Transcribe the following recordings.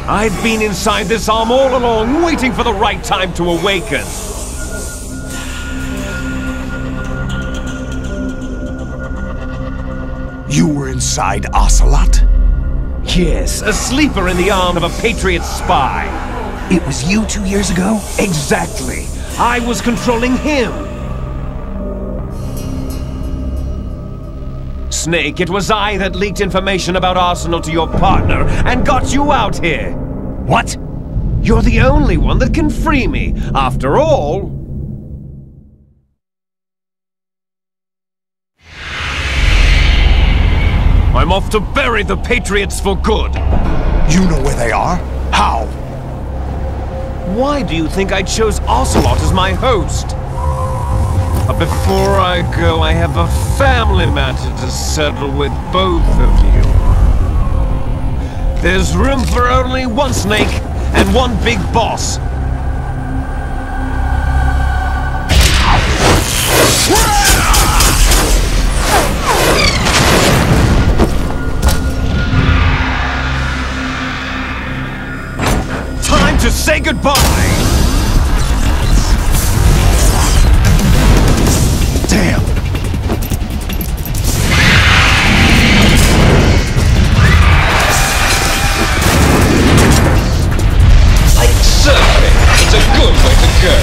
I've been inside this arm all along, waiting for the right time to awaken. You were inside Ocelot? Yes, a sleeper in the arm of a Patriot spy. It was you 2 years ago? Exactly. I was controlling him. Snake, it was I that leaked information about Arsenal to your partner and got you out here. What? You're the only one that can free me. After all... I'm off to bury the Patriots for good. You know where they are? How? Why do you think I chose Ocelot as my host? But before I go, I have a family matter to settle with both of you. There's room for only one Snake and one big boss. Time to say goodbye! Damn! Like surfing, it's a good way to go.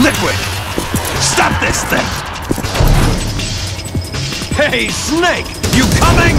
Liquid! Stop this thing! Hey, Snake! You coming?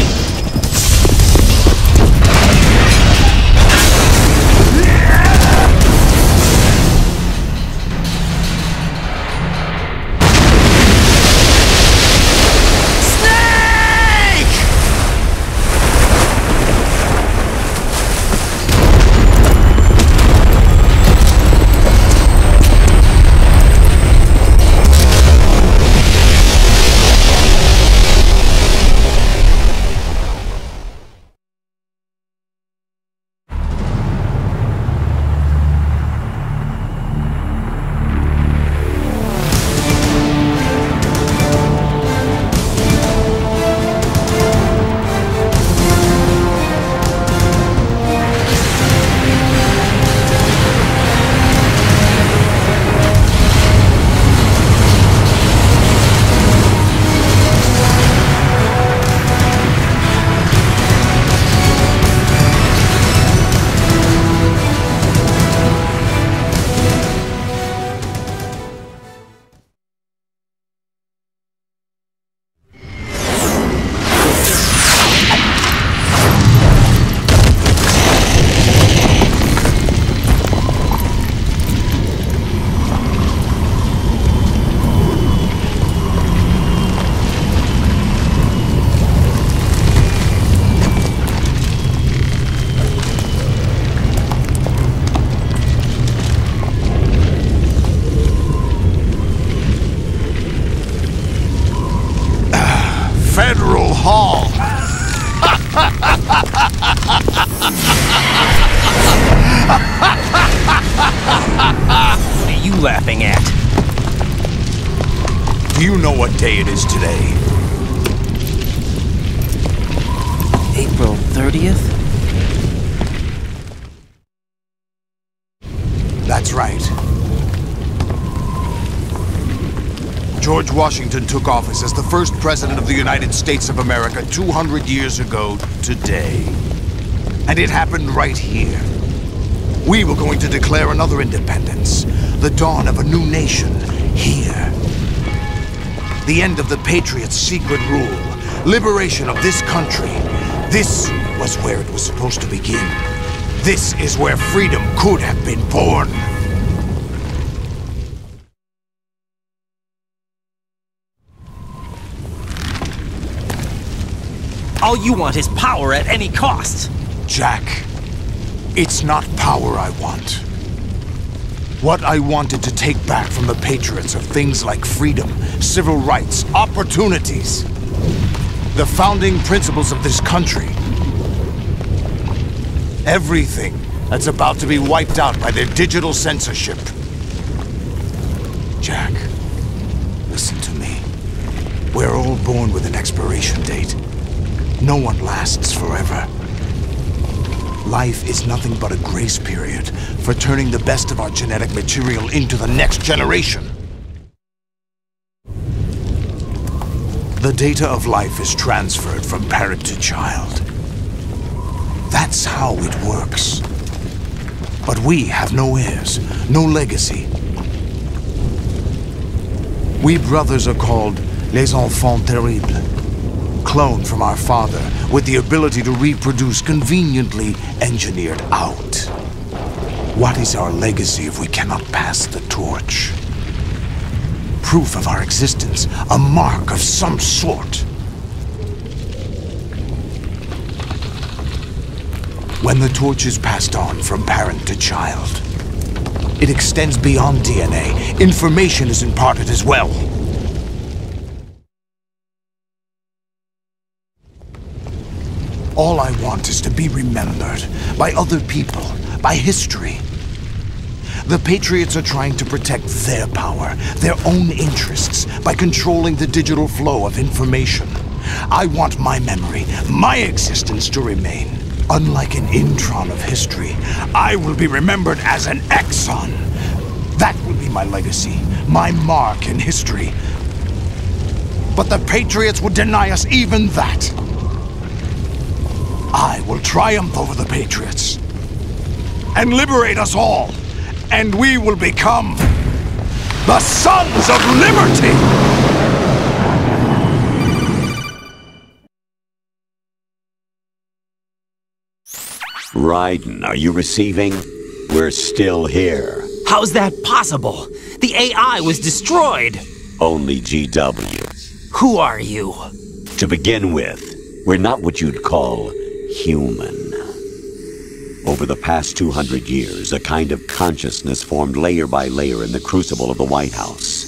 Federal Hall! What are you laughing at? Do you know what day it is today? April 30th? That's right. George Washington took office as the first president of the United States of America 200 years ago today. And it happened right here. We were going to declare another independence, the dawn of a new nation, here. The end of the Patriots' secret rule, liberation of this country. This was where it was supposed to begin. This is where freedom could have been born. All you want is power at any cost. Jack, it's not power I want. What I wanted to take back from the Patriots are things like freedom, civil rights, opportunities. The founding principles of this country. Everything that's about to be wiped out by their digital censorship. Jack. Listen to me. We're all born with an expiration date. No one lasts forever. Life is nothing but a grace period for turning the best of our genetic material into the next generation. The data of life is transferred from parent to child. That's how it works. But we have no heirs, no legacy. We brothers are called les enfants terribles. Cloned from our father, with the ability to reproduce conveniently engineered out. What is our legacy if we cannot pass the torch? Proof of our existence, a mark of some sort. When the torch is passed on from parent to child, it extends beyond DNA. Information is imparted as well. All I want is to be remembered by other people, by history. The Patriots are trying to protect their power, their own interests, by controlling the digital flow of information. I want my memory, my existence to remain. Unlike an intron of history, I will be remembered as an exon. That will be my legacy, my mark in history. But the Patriots would deny us even that. I will triumph over the Patriots and liberate us all, and we will become the Sons of Liberty! Raiden, are you receiving? We're still here. How's that possible? The AI was destroyed. Only GW. Who are you? To begin with, we're not what you'd call human. Over the past 200 years, a kind of consciousness formed layer by layer in the crucible of the White House.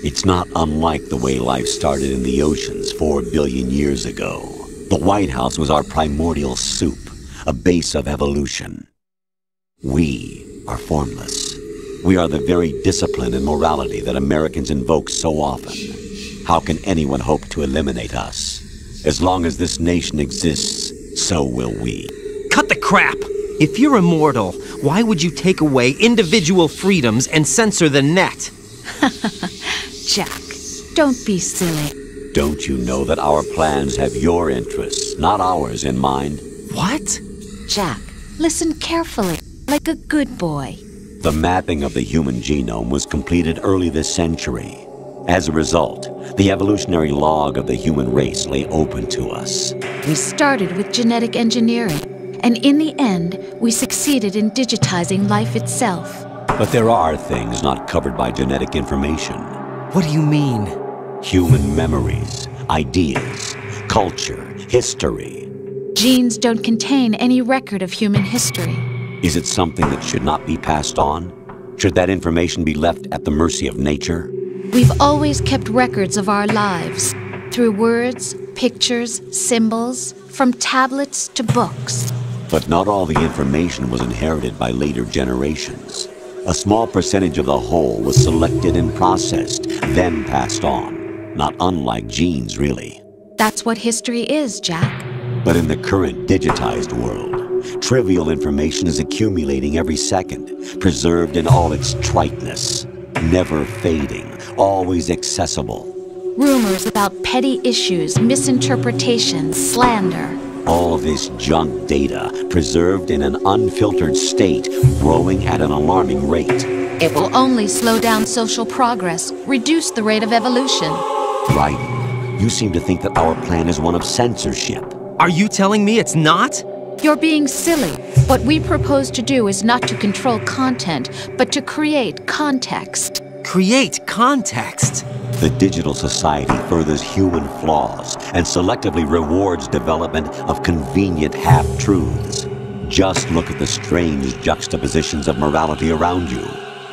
It's not unlike the way life started in the oceans 4 billion years ago. The White House was our primordial soup, a base of evolution. We are formless. We are the very discipline and morality that Americans invoke so often. How can anyone hope to eliminate us? As long as this nation exists, so will we. Cut the crap! If you're immortal, why would you take away individual freedoms and censor the net? Jack, don't be silly. Don't you know that our plans have your interests, not ours, in mind? What? Jack, listen carefully, like a good boy. The mapping of the human genome was completed early this century. As a result, the evolutionary log of the human race lay open to us. We started with genetic engineering, and in the end, we succeeded in digitizing life itself. But there are things not covered by genetic information. What do you mean? Human memories, ideas, culture, history. Genes don't contain any record of human history. Is it something that should not be passed on? Should that information be left at the mercy of nature? We've always kept records of our lives, through words, pictures, symbols, from tablets to books. But not all the information was inherited by later generations. A small percentage of the whole was selected and processed, then passed on. Not unlike genes, really. That's what history is, Jack. But in the current digitized world, trivial information is accumulating every second, preserved in all its triteness, never fading, always accessible. Rumors about petty issues, misinterpretations, slander. All this junk data, preserved in an unfiltered state, growing at an alarming rate. It will only slow down social progress, reduce the rate of evolution. Right. You seem to think that our plan is one of censorship. Are you telling me it's not? You're being silly. What we propose to do is not to control content, but to create context. Create context? The digital society furthers human flaws and selectively rewards development of convenient half-truths. Just look at the strange juxtapositions of morality around you.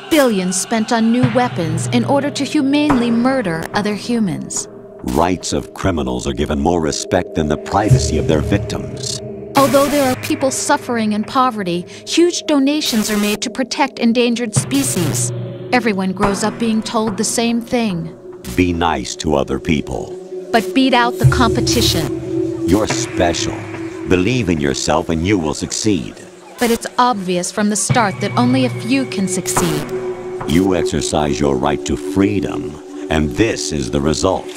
Billions spent on new weapons in order to humanely murder other humans. Rights of criminals are given more respect than the privacy of their victims. Although there are people suffering in poverty, huge donations are made to protect endangered species. Everyone grows up being told the same thing. Be nice to other people. But beat out the competition. You're special. Believe in yourself and you will succeed. But it's obvious from the start that only a few can succeed. You exercise your right to freedom, and this is the result.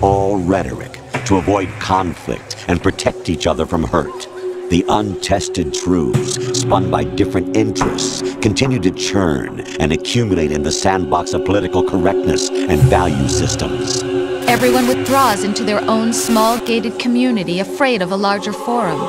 All rhetoric to avoid conflict and protect each other from hurt. The untested truths, spun by different interests, continue to churn and accumulate in the sandbox of political correctness and value systems. Everyone withdraws into their own small gated community, afraid of a larger forum.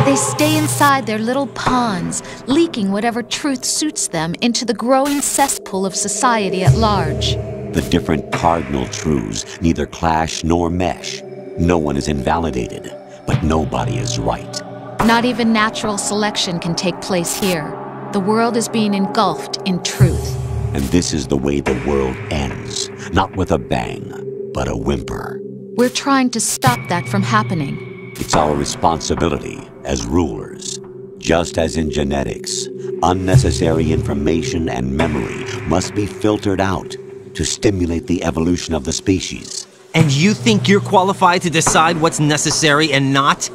They stay inside their little ponds, leaking whatever truth suits them into the growing cesspool of society at large. The different cardinal truths neither clash nor mesh. No one is invalidated, but nobody is right. Not even natural selection can take place here. The world is being engulfed in truth. And this is the way the world ends. Not with a bang, but a whimper. We're trying to stop that from happening. It's our responsibility as rulers. Just as in genetics, unnecessary information and memory must be filtered out to stimulate the evolution of the species. And you think you're qualified to decide what's necessary and not?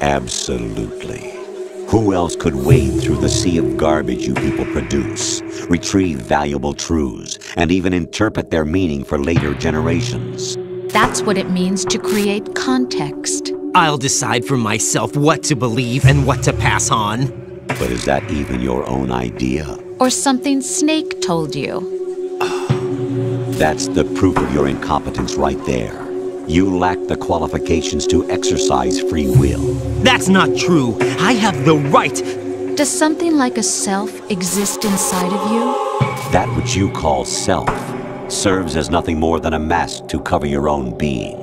Absolutely. Who else could wade through the sea of garbage you people produce, retrieve valuable truths, and even interpret their meaning for later generations? That's what it means to create context. I'll decide for myself what to believe and what to pass on. But is that even your own idea? Or something Snake told you? That's the proof of your incompetence right there. You lack the qualifications to exercise free will. That's not true. I have the right. Does something like a self exist inside of you? That which you call self serves as nothing more than a mask to cover your own being.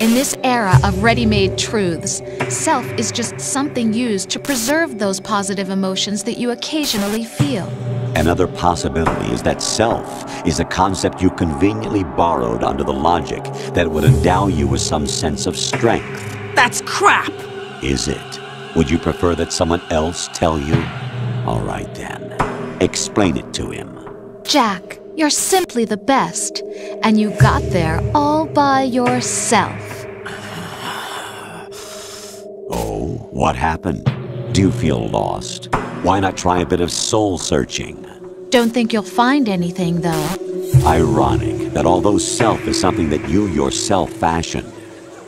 In this era of ready-made truths, self is just something used to preserve those positive emotions that you occasionally feel. Another possibility is that self is a concept you conveniently borrowed under the logic that it would endow you with some sense of strength. That's crap! Is it? Would you prefer that someone else tell you? All right then. Explain it to him. Jack, you're simply the best, and you got there all by yourself. Oh, what happened? Do you feel lost? Why not try a bit of soul-searching? Don't think you'll find anything, though. Ironic that although self is something that you yourself fashioned,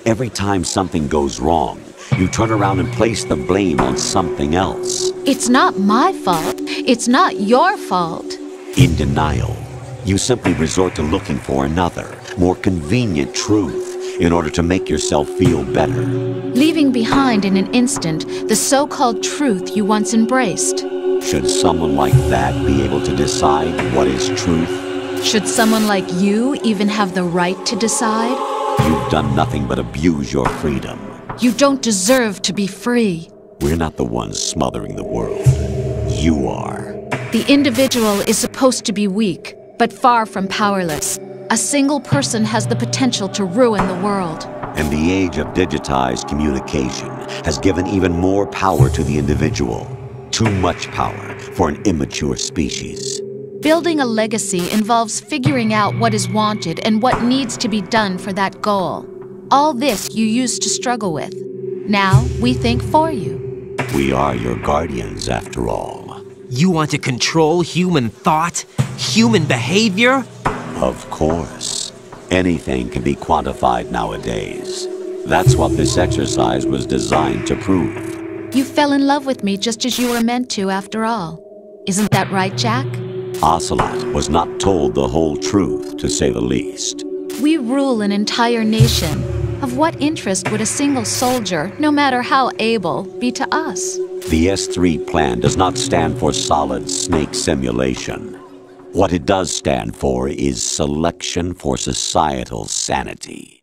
every time something goes wrong, you turn around and place the blame on something else. It's not my fault. It's not your fault. In denial, you simply resort to looking for another, more convenient truth in order to make yourself feel better. Leaving behind in an instant the so-called truth you once embraced. Should someone like that be able to decide what is truth? Should someone like you even have the right to decide? You've done nothing but abuse your freedom. You don't deserve to be free. We're not the ones smothering the world. You are. The individual is supposed to be weak, but far from powerless. A single person has the potential to ruin the world. And the age of digitized communication has given even more power to the individual. Too much power for an immature species. Building a legacy involves figuring out what is wanted and what needs to be done for that goal. All this you used to struggle with. Now we think for you. We are your guardians, after all. You want to control human thought? Human behavior? Of course. Anything can be quantified nowadays. That's what this exercise was designed to prove. You fell in love with me just as you were meant to, after all. Isn't that right, Jack? Ocelot was not told the whole truth, to say the least. We rule an entire nation. Of what interest would a single soldier, no matter how able, be to us? The S3 plan does not stand for solid snake simulation. What it does stand for is selection for societal sanity.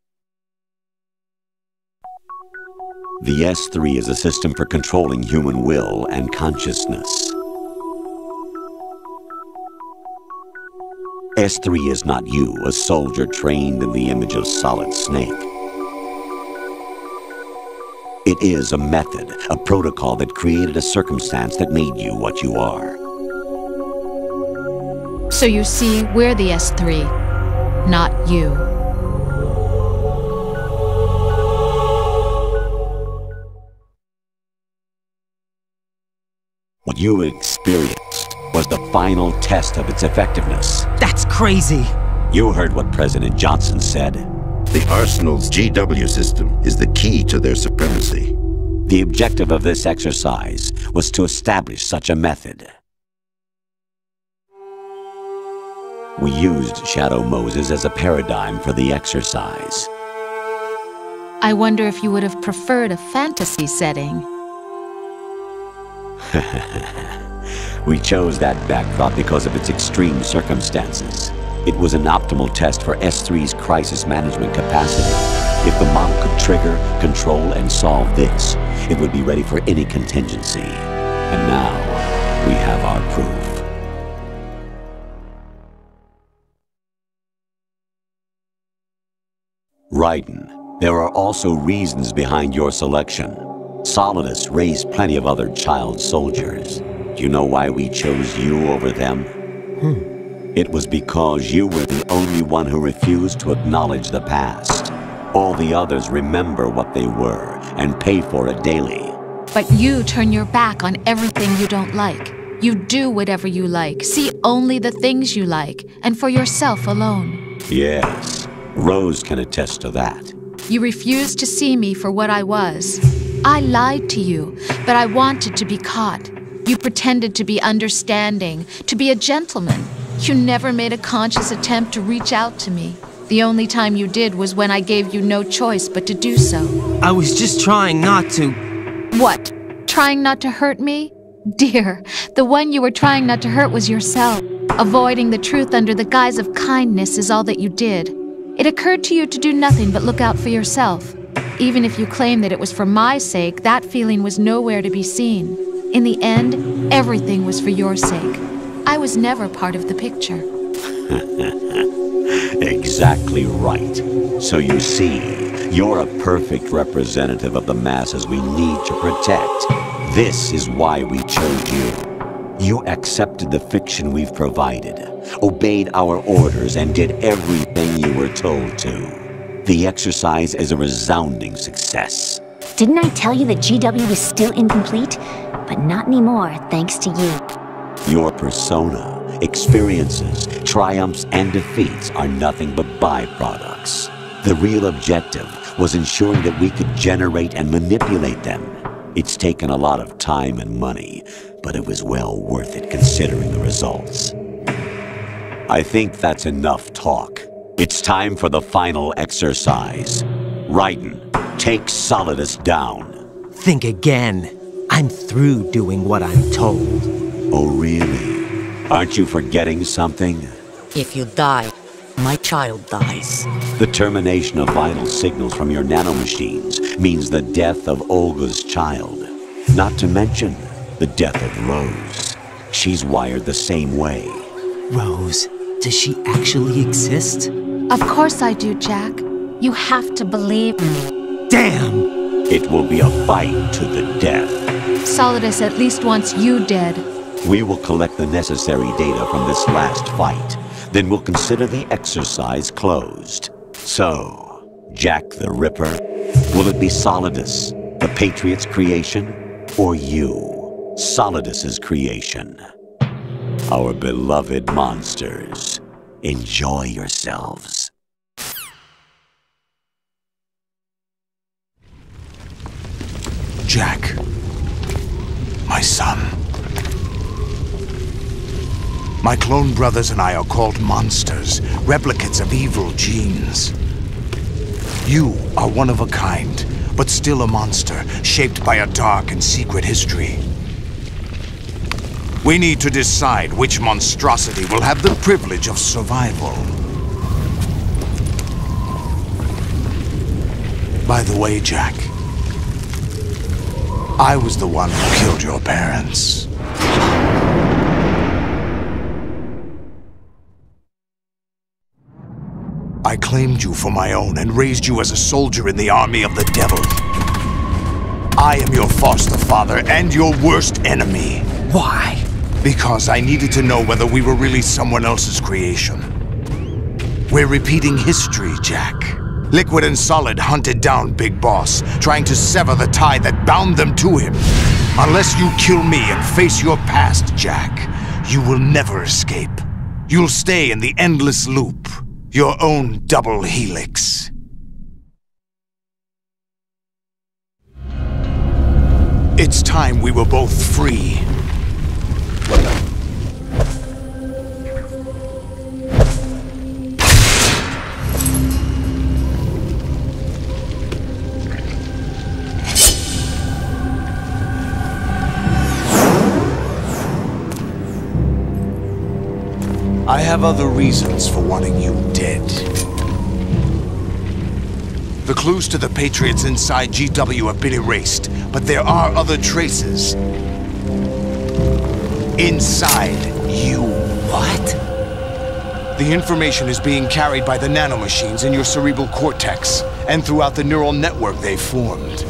The S3 is a system for controlling human will and consciousness. S3 is not you, a soldier trained in the image of Solid Snake. It is a method, a protocol that created a circumstance that made you what you are. So you see, we're the S3, not you. What you experienced was the final test of its effectiveness. That's crazy. You heard what President Johnson said. The Arsenal's GW system is the key to their supremacy. The objective of this exercise was to establish such a method. We used Shadow Moses as a paradigm for the exercise. I wonder if you would have preferred a fantasy setting. We chose that backdrop because of its extreme circumstances. It was an optimal test for S3's crisis management capacity. If the model could trigger, control, and solve this, it would be ready for any contingency. And now, we have our proof. Raiden, there are also reasons behind your selection. Solidus raised plenty of other child soldiers. Do you know why we chose you over them? It was because you were the only one who refused to acknowledge the past. All the others remember what they were and pay for it daily. But you turn your back on everything you don't like. You do whatever you like, see only the things you like, and for yourself alone. Yes, Rose can attest to that. You refused to see me for what I was. I lied to you, but I wanted to be caught. You pretended to be understanding, to be a gentleman. You never made a conscious attempt to reach out to me. The only time you did was when I gave you no choice but to do so. I was just trying not to... What? Trying not to hurt me? Dear, the one you were trying not to hurt was yourself. Avoiding the truth under the guise of kindness is all that you did. It occurred to you to do nothing but look out for yourself. Even if you claim that it was for my sake, that feeling was nowhere to be seen. In the end, everything was for your sake. I was never part of the picture. Exactly right. So you see, you're a perfect representative of the masses we need to protect. This is why we chose you. You accepted the fiction we've provided, obeyed our orders, and did everything you were told to. The exercise is a resounding success. Didn't I tell you that GW was still incomplete? But not anymore, thanks to you. Your persona, experiences, triumphs, and defeats are nothing but byproducts. The real objective was ensuring that we could generate and manipulate them. It's taken a lot of time and money, but it was well worth it considering the results. I think that's enough talk. It's time for the final exercise. Raiden, take Solidus down. Think again. I'm through doing what I'm told. Oh, really? Aren't you forgetting something? If you die, my child dies. The termination of vital signals from your nanomachines means the death of Olga's child. Not to mention the death of Rose. She's wired the same way. Rose, does she actually exist? Of course I do, Jack. You have to believe me. Damn! It will be a fight to the death. Solidus at least wants you dead. We will collect the necessary data from this last fight. Then we'll consider the exercise closed. So, Jack the Ripper, will it be Solidus, the Patriot's creation, or you, Solidus's creation? Our beloved monsters, enjoy yourselves. Jack, my son. My clone brothers and I are called monsters, replicates of evil genes. You are one of a kind, but still a monster, shaped by a dark and secret history. We need to decide which monstrosity will have the privilege of survival. By the way, Jack, I was the one who killed your parents. I claimed you for my own and raised you as a soldier in the army of the devil. I am your foster father and your worst enemy. Why? Because I needed to know whether we were really someone else's creation. We're repeating history, Jack. Liquid and Solid hunted down Big Boss, trying to sever the tie that bound them to him. Unless you kill me and face your past, Jack, you will never escape. You'll stay in the endless loop, your own double helix. It's time we were both free. I have other reasons for wanting you dead. The clues to the Patriots inside GW have been erased, but there are other traces. Inside you. What? The information is being carried by the nanomachines in your cerebral cortex, and throughout the neural network they've formed.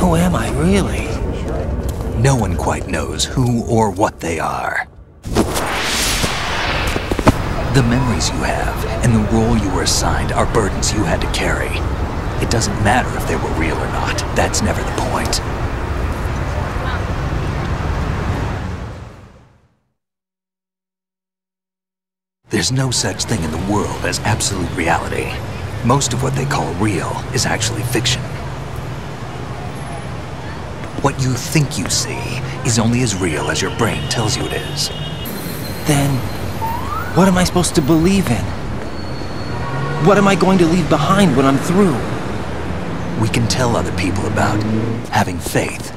Who am I, really? No one quite knows who or what they are. The memories you have and the role you were assigned are burdens you had to carry. It doesn't matter if they were real or not. That's never the point. There's no such thing in the world as absolute reality. Most of what they call real is actually fiction. What you think you see is only as real as your brain tells you it is. Then, What am I supposed to believe in? What am I going to leave behind when I'm through? We can tell other people about having faith.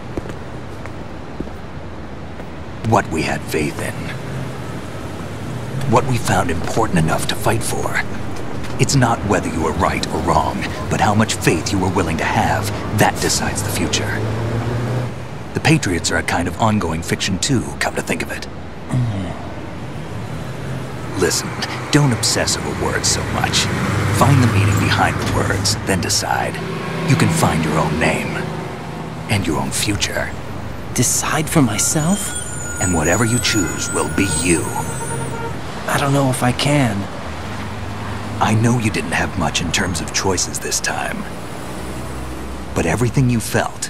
What we had faith in. What we found important enough to fight for. It's not whether you were right or wrong, but how much faith you were willing to have. That decides the future. The Patriots are a kind of ongoing fiction too, come to think of it. Listen, don't obsess over words so much. Find the meaning behind the words, then decide. You can find your own name. And your own future. Decide for myself? And whatever you choose will be you. I don't know if I can. I know you didn't have much in terms of choices this time. But everything you felt,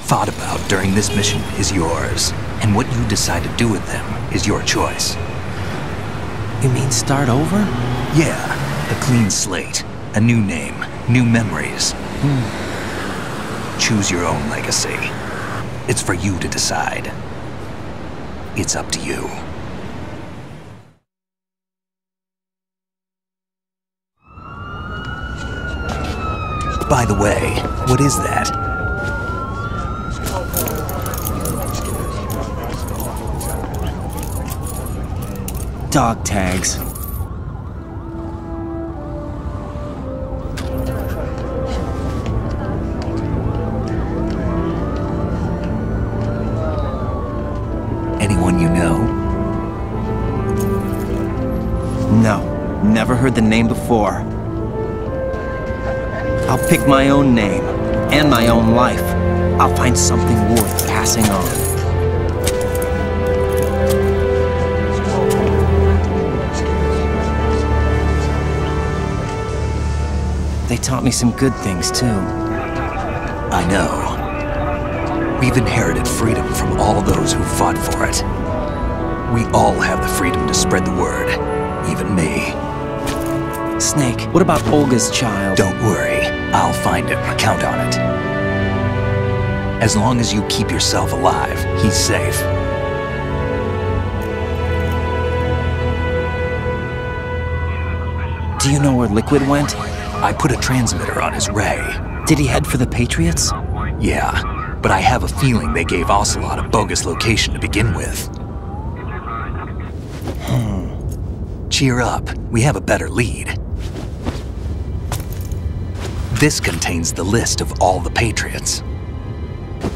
thought about during this mission is yours. And what you decide to do with them is your choice. You mean start over? Yeah, a clean slate, a new name, new memories. Choose your own legacy. It's for you to decide. It's up to you. By the way, what is that? Dog tags. Anyone you know? No, never heard the name before. I'll pick my own name, and my own life. I'll find something worth passing on. They taught me some good things, too. I know. We've inherited freedom from all those who fought for it. We all have the freedom to spread the word, even me. Snake, what about Olga's child? Don't worry, I'll find him. Count on it. As long as you keep yourself alive, he's safe. Do you know where Liquid went? I put a transmitter on his ray. Did he head for the Patriots? Yeah, but I have a feeling they gave Ocelot a bogus location to begin with. Cheer up, we have a better lead. This contains the list of all the Patriots.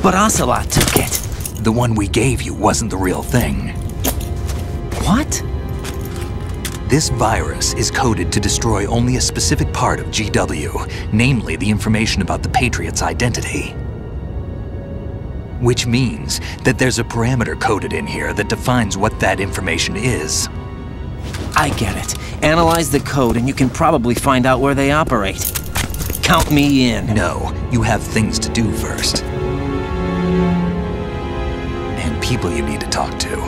But Ocelot took it. The one we gave you wasn't the real thing. What? This virus is coded to destroy only a specific part of GW, namely the information about the Patriot's identity. Which means that there's a parameter coded in here that defines what that information is. I get it. Analyze the code and you can probably find out where they operate. Count me in. No, you have things to do first. And people you need to talk to.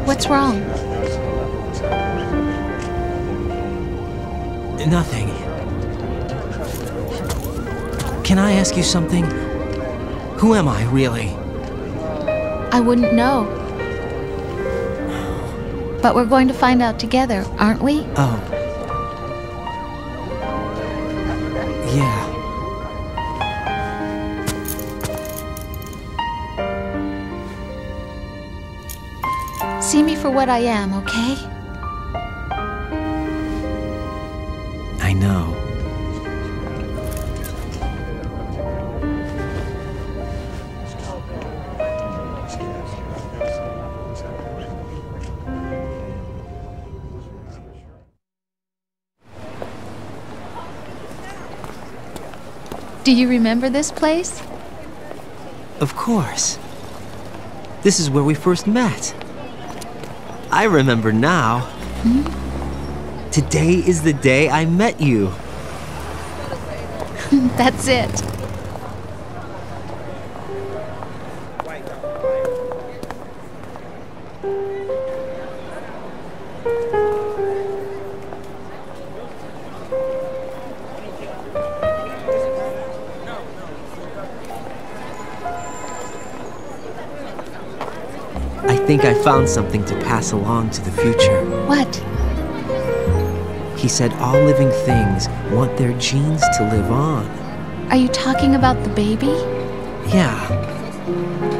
What's wrong? Nothing. Can I ask you something? Who am I, really? I wouldn't know. But we're going to find out together, aren't we? Oh. Yeah. See me for what I am, okay? I know. Do you remember this place? Of course. This is where we first met. I remember now. Today is the day I met you. That's it. I think I found something to pass along to the future. What? He said all living things want their genes to live on. Are you talking about the baby? Yeah.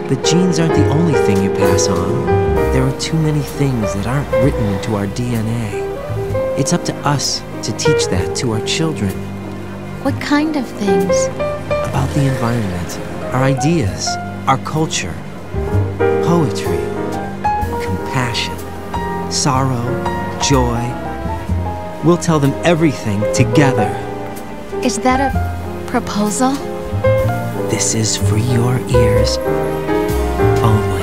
The genes aren't the only thing you pass on. There are too many things that aren't written into our DNA. It's up to us to teach that to our children. What kind of things? About the environment, our ideas, our culture, poetry, compassion, sorrow, joy. We'll tell them everything together. Is that a proposal? This is for your ears only.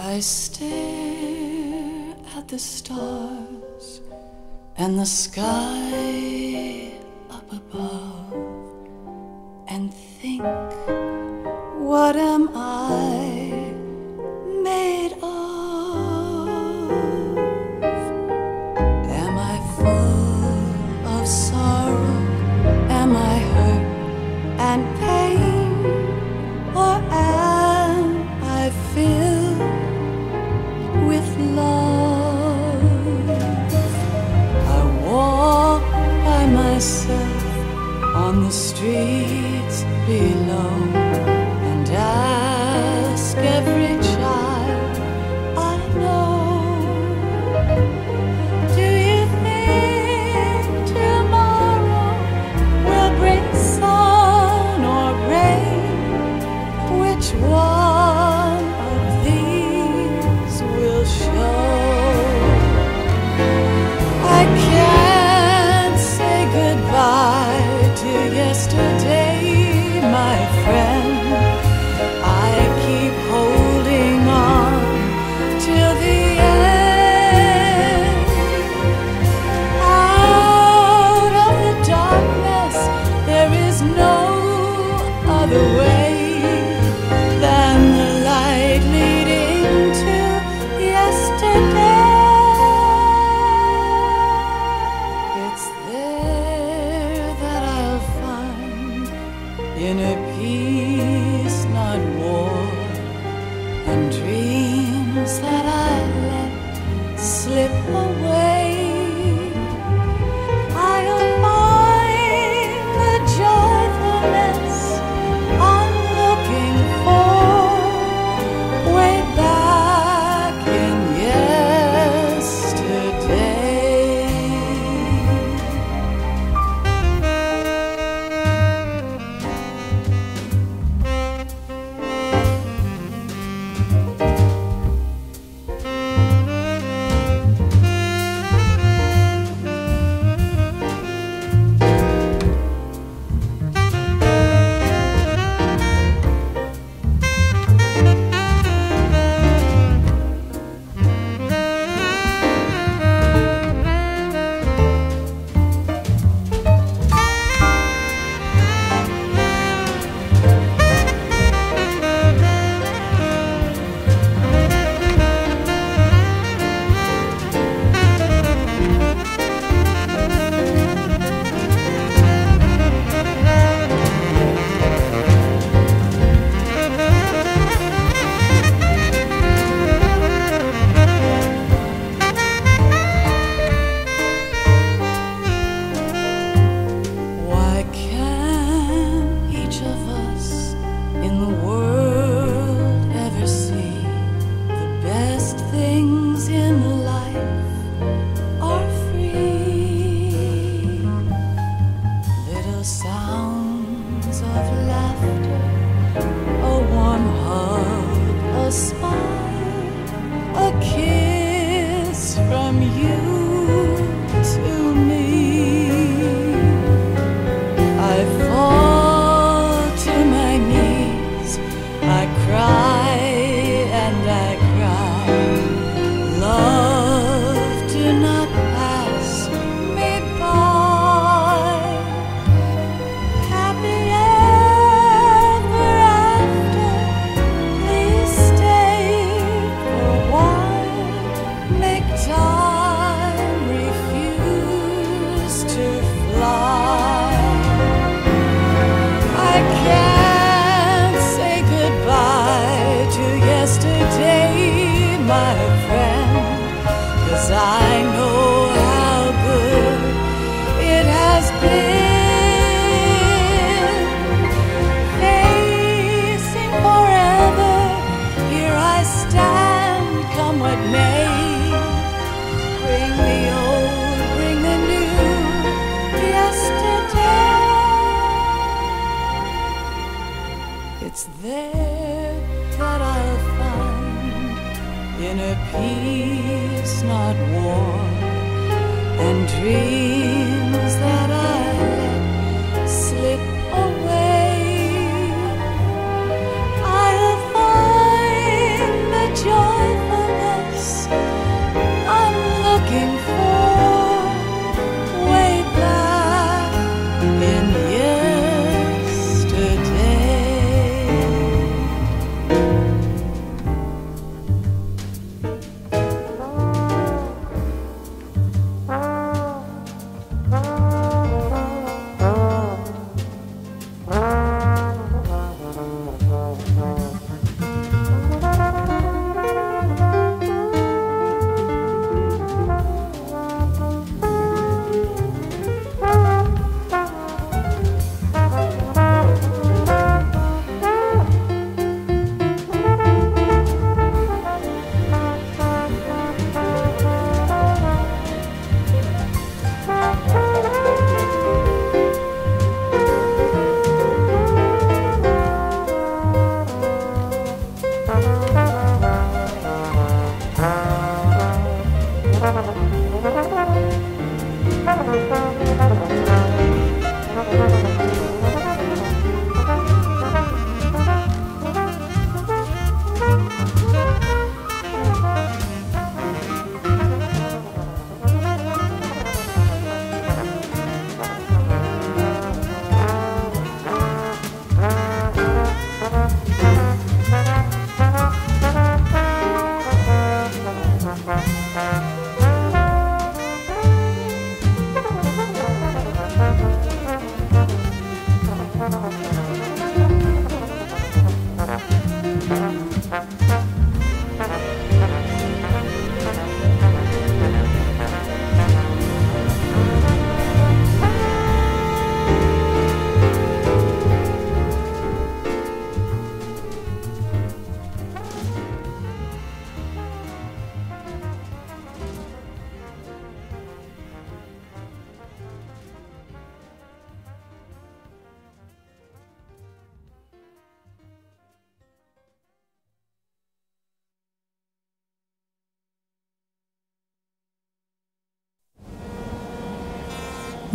I stare at the stars and the sky up above and think, what am I made of? Am I full of sorrow? Am I hurt and pain? Or am I filled with love? I walk by myself on the streets below and ask every child I know, do you think tomorrow will bring sun or rain? Which one of these will show? I can't say goodbye to yesterday, my friend. of laughter, a warm hug, a smile, a kiss from you to me. I fall to my knees, I cry and I cry. Love, do not pass me by. Happy ever after, please stay for a while. Make time, refuse to fly. I can't say goodbye to yesterday, my friend, 'cause I know how good it has been. Facing forever, here I stand, come what may. Bring the old, bring the new, yesterday. It's there that I'll find inner peace, not war, and dreams that I let slip away. I'll find the joyfulness I'm looking for way back in yesterday.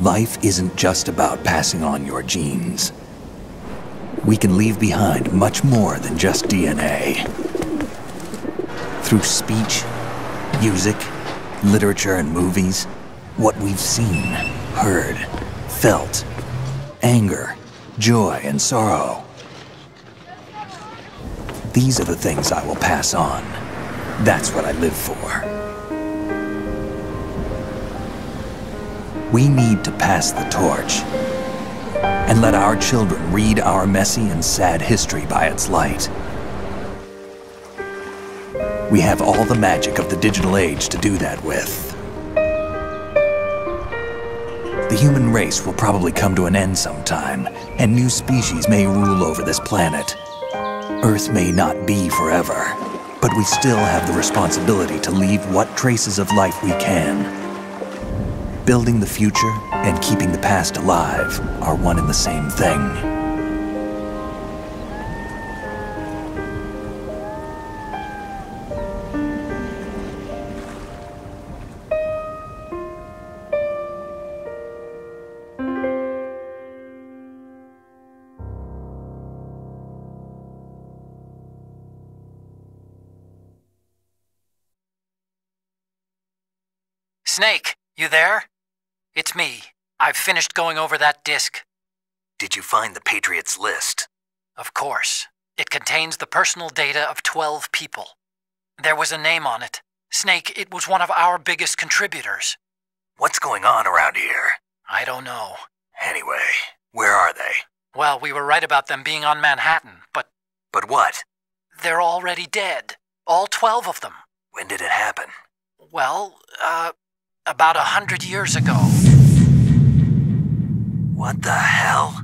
Life isn't just about passing on your genes. We can leave behind much more than just DNA. Through speech, music, literature, and movies, what we've seen, heard, felt, anger, joy, and sorrow. These are the things I will pass on. That's what I live for. We need to pass the torch and let our children read our messy and sad history by its light. We have all the magic of the digital age to do that with. The human race will probably come to an end sometime, and new species may rule over this planet. Earth may not be forever, but we still have the responsibility to leave what traces of life we can. Building the future and keeping the past alive are one and the same thing. Snake, you there? It's me. I've finished going over that disk. Did you find the Patriots list? Of course. It contains the personal data of 12 people. There was a name on it. Snake, it was one of our biggest contributors. What's going on around here? I don't know. Anyway, where are they? Well, we were right about them being on Manhattan, but... But what? They're already dead. All 12 of them. When did it happen? Well, about 100 years ago. What the hell?